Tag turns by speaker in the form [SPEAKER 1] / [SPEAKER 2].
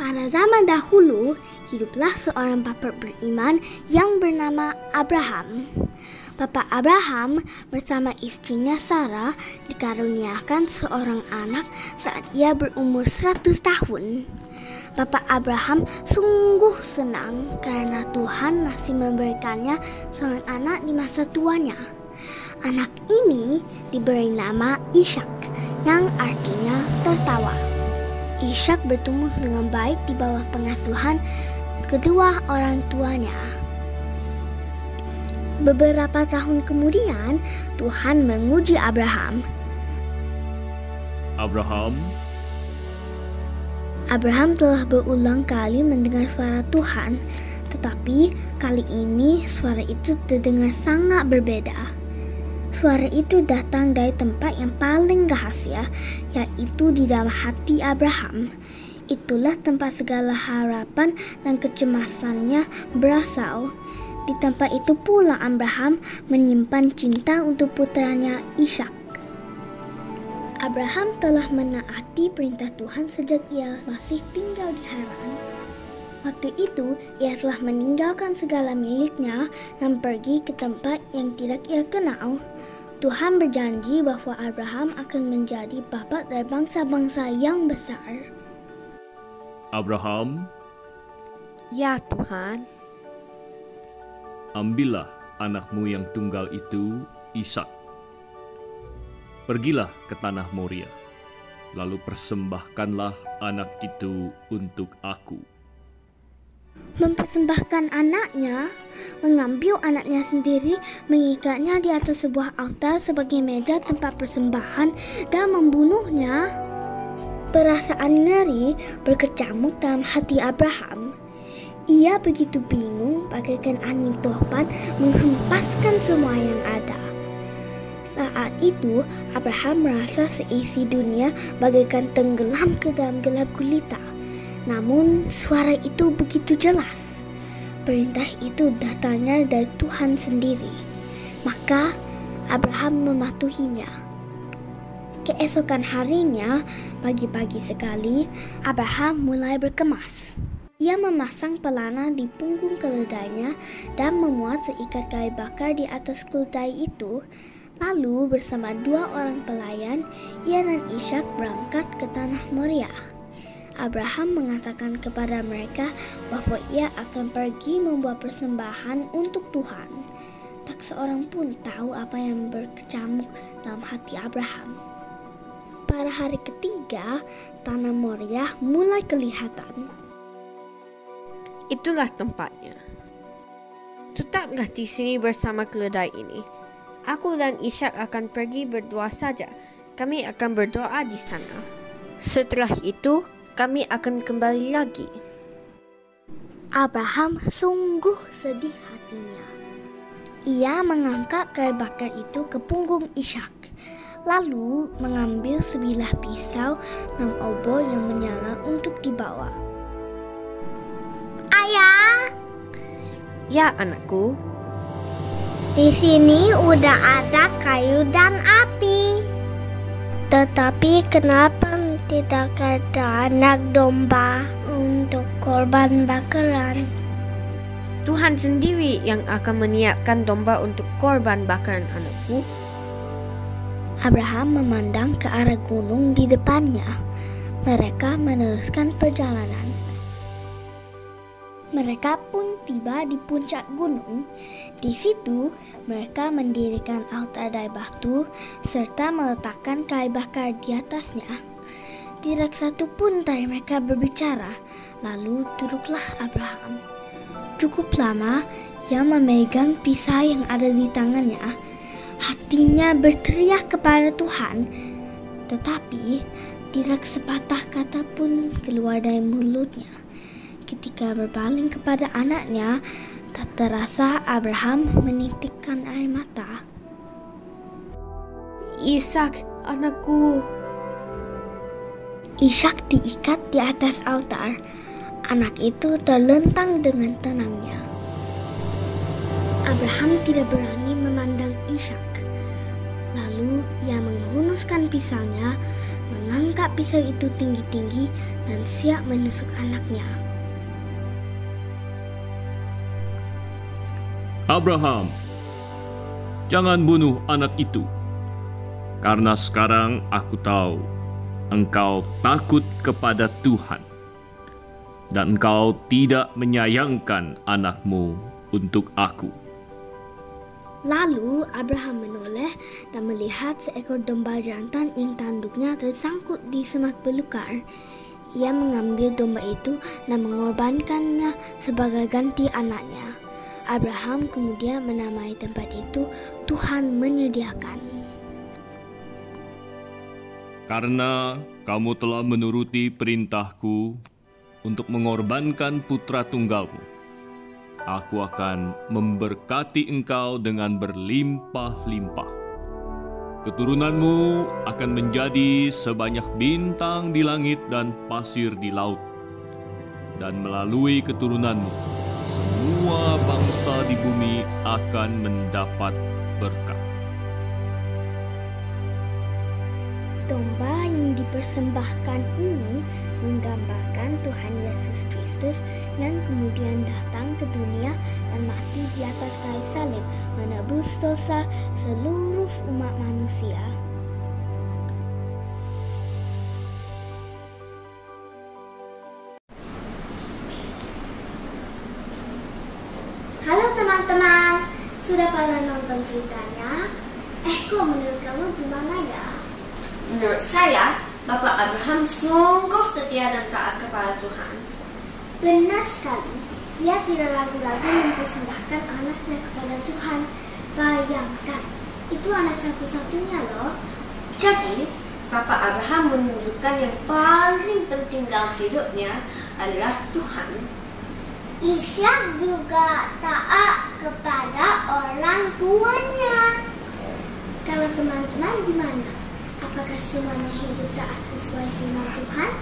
[SPEAKER 1] Pada zaman dahulu, hiduplah seorang bapa beriman yang bernama Abraham. Bapak Abraham bersama istrinya Sarah dikaruniakan seorang anak saat ia berumur 100 tahun. Bapak Abraham sungguh senang karena Tuhan masih memberikannya seorang anak di masa tuanya. Anak ini diberi nama Ishak, yang artinya tertawa. Ishak bertumbuh dengan baik di bawah pengasuhan kedua orang tuanya. Beberapa tahun kemudian, Tuhan menguji Abraham. Abraham telah berulang kali mendengar suara Tuhan, tetapi kali ini suara itu terdengar sangat berbeda. Suara itu datang dari tempat yang paling rahasia, yaitu di dalam hati Abraham. Itulah tempat segala harapan dan kecemasannya berasal. Di tempat itu pula Abraham menyimpan cinta untuk putranya Ishak. Abraham telah menaati perintah Tuhan sejak ia masih tinggal di Haran. Waktu itu, ia telah meninggalkan segala miliknya dan pergi ke tempat yang tidak ia kenal. Tuhan berjanji bahwa Abraham akan menjadi bapa dari bangsa-bangsa yang besar.
[SPEAKER 2] Abraham,
[SPEAKER 3] Ya Tuhan.
[SPEAKER 2] ambillah anakmu yang tunggal itu, Ishak. Pergilah ke tanah Moria, lalu persembahkanlah anak itu untuk aku.
[SPEAKER 1] Mempersembahkan anaknya, mengambil anaknya sendiri, mengikatnya di atas sebuah altar sebagai meja tempat persembahan, dan membunuhnya. Perasaan ngeri berkecamuk dalam hati Abraham. Ia begitu bingung bagaikan angin topan menghempaskan semua yang ada. Saat itu, Abraham merasa seisi dunia bagaikan tenggelam ke dalam gelap gulita. Namun, suara itu begitu jelas. Perintah itu datangnya dari Tuhan sendiri. Maka, Abraham mematuhinya. Keesokan harinya, pagi-pagi sekali, Abraham mulai berkemas. Ia memasang pelana di punggung keledainya dan memuat seikat kayu bakar di atas keledai itu. Lalu bersama dua orang pelayan, ia dan Ishak berangkat ke tanah Moria. Abraham mengatakan kepada mereka bahwa ia akan pergi membuat persembahan untuk Tuhan. Tak seorang pun tahu apa yang berkecamuk dalam hati Abraham. Pada hari ketiga, tanah Moria mulai kelihatan.
[SPEAKER 3] Itulah tempatnya. Tetaplah di sini bersama keledai ini. Aku dan Ishak akan pergi berdua saja. Kami akan berdoa di sana. Setelah itu, kami akan kembali lagi.
[SPEAKER 1] Abraham sungguh sedih hatinya. Ia mengangkat kayu bakar itu ke punggung Ishak, lalu mengambil sebilah pisau dan obor yang menyala untuk dibawa. Ayah,
[SPEAKER 3] Ya anakku,
[SPEAKER 1] di sini udah ada kayu dan api. Tetapi kenapa tidak ada anak domba untuk korban bakaran?
[SPEAKER 3] Tuhan sendiri yang akan menyiapkan domba untuk korban bakaran anakku.
[SPEAKER 1] Abraham memandang ke arah gunung di depannya. Mereka meneruskan perjalanan. Mereka pun tiba di puncak gunung. Di situ, mereka mendirikan altar dari batu serta meletakkan kayu bakar di atasnya. Tidak satu pun dari mereka berbicara. Lalu duduklah Abraham. Cukup lama, ia memegang pisau yang ada di tangannya. Hatinya berteriak kepada Tuhan, tetapi tidak sepatah kata pun keluar dari mulutnya. Ketika berpaling kepada anaknya, tak terasa Abraham menitikkan air mata.
[SPEAKER 3] Ishak, anakku.
[SPEAKER 1] Ishak diikat di atas altar. Anak itu terlentang dengan tenangnya. Abraham tidak berani memandang Ishak. Lalu ia menghunuskan pisaunya, mengangkat pisau itu tinggi-tinggi dan siap menusuk anaknya.
[SPEAKER 2] Abraham, jangan bunuh anak itu. Karena sekarang aku tahu engkau takut kepada Tuhan dan engkau tidak menyayangkan anakmu untuk aku.
[SPEAKER 1] Lalu Abraham menoleh dan melihat seekor domba jantan yang tanduknya tersangkut di semak belukar. Ia mengambil domba itu dan mengorbankannya sebagai ganti anaknya. Abraham kemudian menamai tempat itu Tuhan menyediakan.
[SPEAKER 2] Karena kamu telah menuruti perintahku untuk mengorbankan putra tunggalmu, aku akan memberkati engkau dengan berlimpah-limpah. Keturunanmu akan menjadi sebanyak bintang di langit dan pasir di laut. Dan melalui keturunanmu, semua bangsa di bumi akan mendapat berkat.
[SPEAKER 1] Domba yang dipersembahkan ini menggambarkan Tuhan Yesus Kristus yang kemudian datang ke dunia dan mati di atas kayu salib menebus dosa seluruh umat manusia. Halo teman-teman, sudah pada nonton ceritanya? Kok menurut kamu gimana ya?
[SPEAKER 3] Menurut saya, Bapak Abraham sungguh setia dan taat kepada Tuhan.
[SPEAKER 1] Benar sekali, ia tidak ragu-ragu mempersembahkan anaknya kepada Tuhan. Bayangkan, itu anak satu-satunya loh.
[SPEAKER 3] Jadi, Bapak Abraham menunjukkan yang paling penting dalam hidupnya adalah Tuhan.
[SPEAKER 1] Ishak juga taat kepada orang tuanya. Kalau teman-teman gimana? Apakah semuanya hidup taat sesuai firman Tuhan?